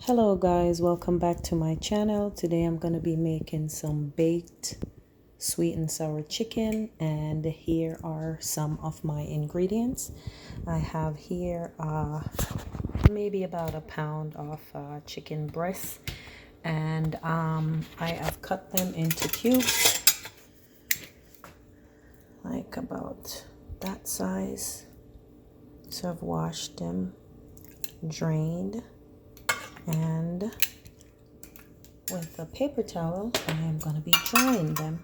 Hello guys, welcome back to my channel. Today I'm going to be making some baked sweet and sour chicken, and here are some of my ingredients. I have here maybe about a pound of chicken breast, and I have cut them into cubes like about that size. So I've washed them, drained, and with a paper towel I am going to be drying them,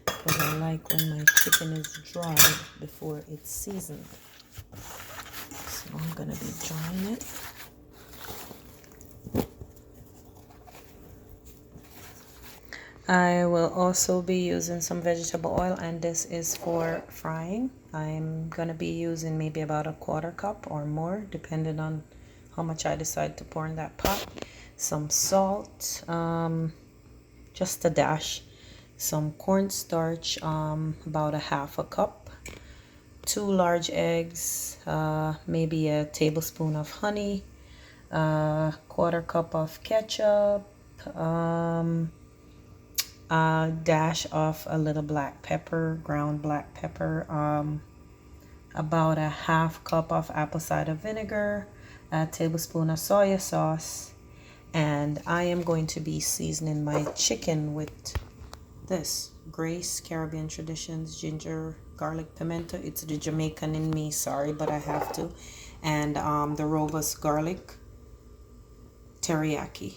because I like when my chicken is dried before it's seasoned. So I'm going to be drying it. I will also be using some vegetable oil, and this is for frying. I'm going to be using maybe about a quarter cup or more, depending on how much I decide to pour in that pot. Some salt, just a dash. Some cornstarch, about a half a cup. 2 large eggs, maybe a tablespoon of honey, a quarter cup of ketchup, a dash of a little black pepper, ground black pepper, about a half cup of apple cider vinegar, a tablespoon of soy sauce, and I am going to be seasoning my chicken with this Grace Caribbean Traditions ginger garlic pimento. It's the Jamaican in me, sorry, but I have to. And the robust garlic teriyaki.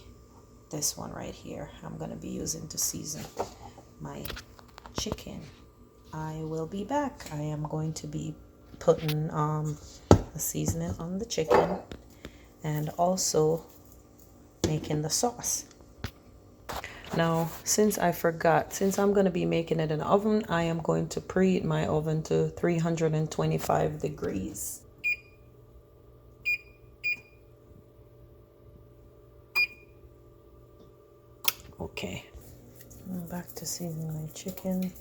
This one right here I'm going to be using to season my chicken. I will be back. I am going to be putting the seasoning on the chicken and also making the sauce. Now, since I forgot, since I'm going to be making it in the oven, I am going to preheat my oven to 325 degrees. Okay, I'm back to season my chicken.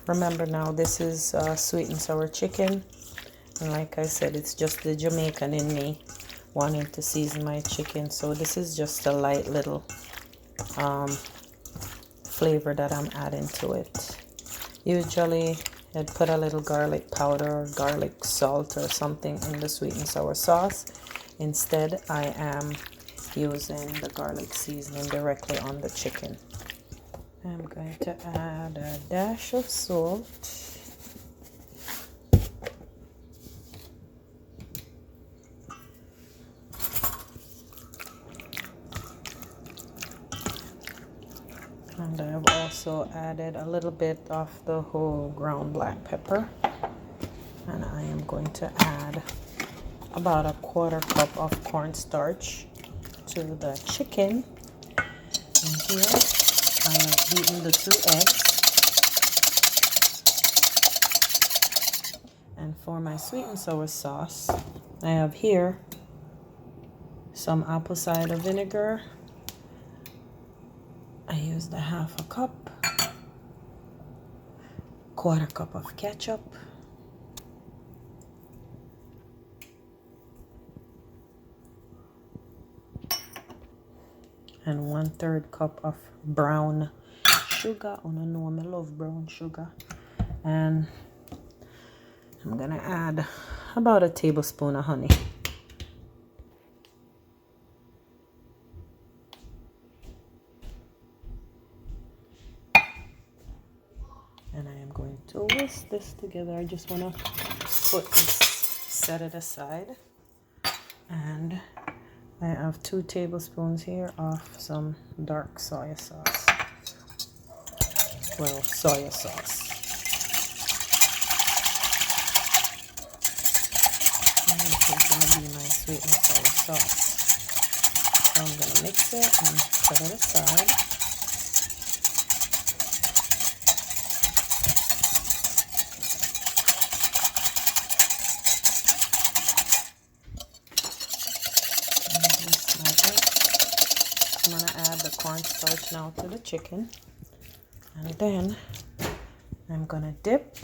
Remember now, this is sweet and sour chicken, and like I said, it's just the Jamaican in me wanting to season my chicken, so this is just a light little flavor that I'm adding to it. Usually I'd put a little garlic powder or garlic salt or something in the sweet and sour sauce. Instead, I am using the garlic seasoning directly on the chicken. I'm going to add a dash of salt, and I've also added a little bit of the whole ground black pepper, and I am going to add about a quarter cup of cornstarch to the chicken. And here I have beaten the 2 eggs. And for my sweet and sour sauce, I have here some apple cider vinegar. I used a half a cup, quarter cup of ketchup, and 1/3 cup of brown sugar. I know I love brown sugar. And I'm gonna add about a tablespoon of honey. And I am going to whisk this together. I just wanna put this, set it aside. And I have 2 tablespoons here of some dark soy sauce. Well, soy sauce. And this is going to be my sweet and sour sauce. So I'm going to mix it and set it aside. cornstarch now to the chicken, and then I'm gonna dip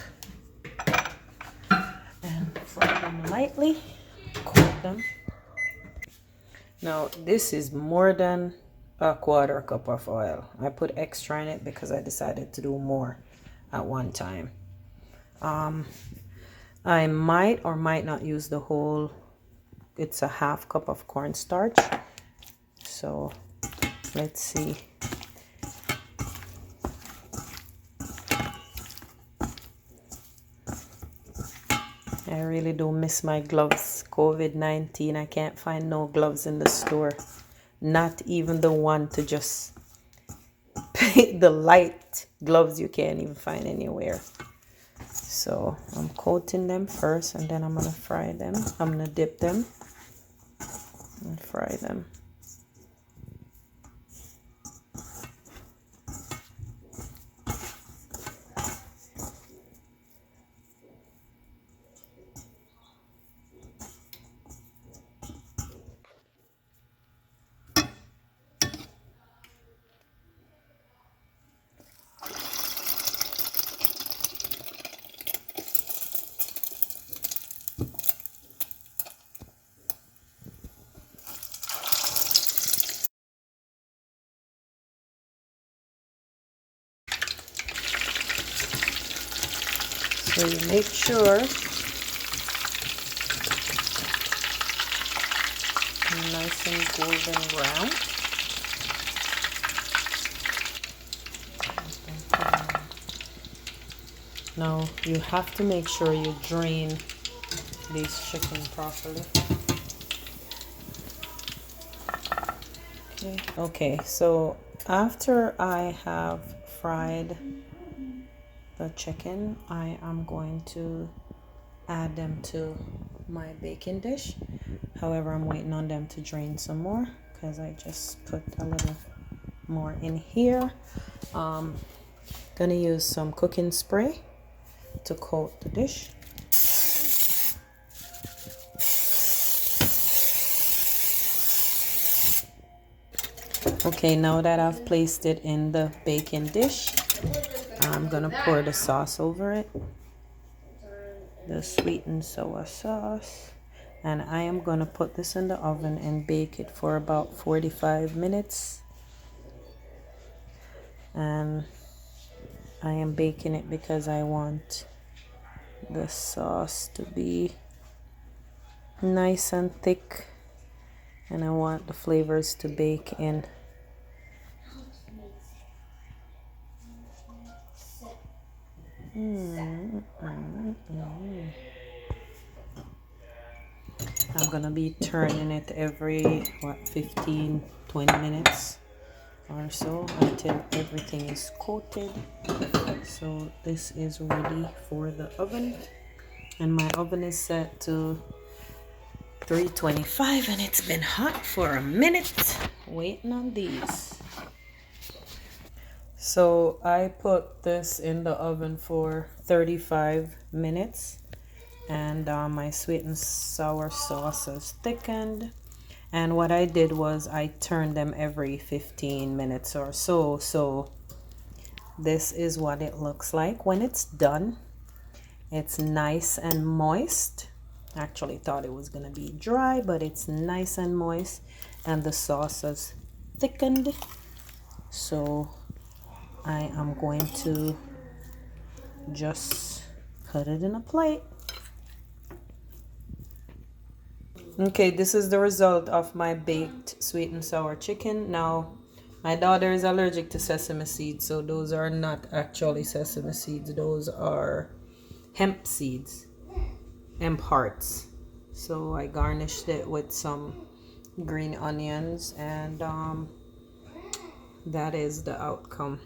and fry them lightly, coat them. Now this is more than a quarter cup of oil. I put extra in it because I decided to do more at one time. I might or might not use the whole, it's a half cup of cornstarch. So let's see. I really do miss my gloves. COVID-19, I can't find no gloves in the store. Not even the one to just the light gloves you can't even find anywhere. So I'm coating them first, and then I'm gonna fry them. I'm gonna dip them and fry them. So you make sure they're nice and golden brown. Now you have to make sure you drain these chicken properly. Okay, so after I have fried the chicken, I am going to add them to my baking dish. However, I'm waiting on them to drain some more because I just put a little more in here. Gonna use some cooking spray to coat the dish. Okay, now that I've placed it in the baking dish, I'm gonna pour the sauce over it, the sweet and sour sauce, and I am gonna put this in the oven and bake it for about 45 minutes. And I am baking it because I want the sauce to be nice and thick, and I want the flavors to bake in. I'm gonna be turning it every 15-20 minutes or so until everything is coated. So this is ready for the oven, and my oven is set to 325, and it's been hot for a minute waiting on these. So I put this in the oven for 35 minutes, and my sweet and sour sauce is thickened. And what I did was I turned them every 15 minutes or so. So this is what it looks like when it's done. It's nice and moist. Actually thought it was gonna be dry, but it's nice and moist, and the sauce is thickened. So I am going to just put it in a plate. Okay, this is the result of my baked sweet and sour chicken. Now, my daughter is allergic to sesame seeds, so those are not actually sesame seeds. Those are hemp seeds, hemp hearts. So I garnished it with some green onions, and that is the outcome.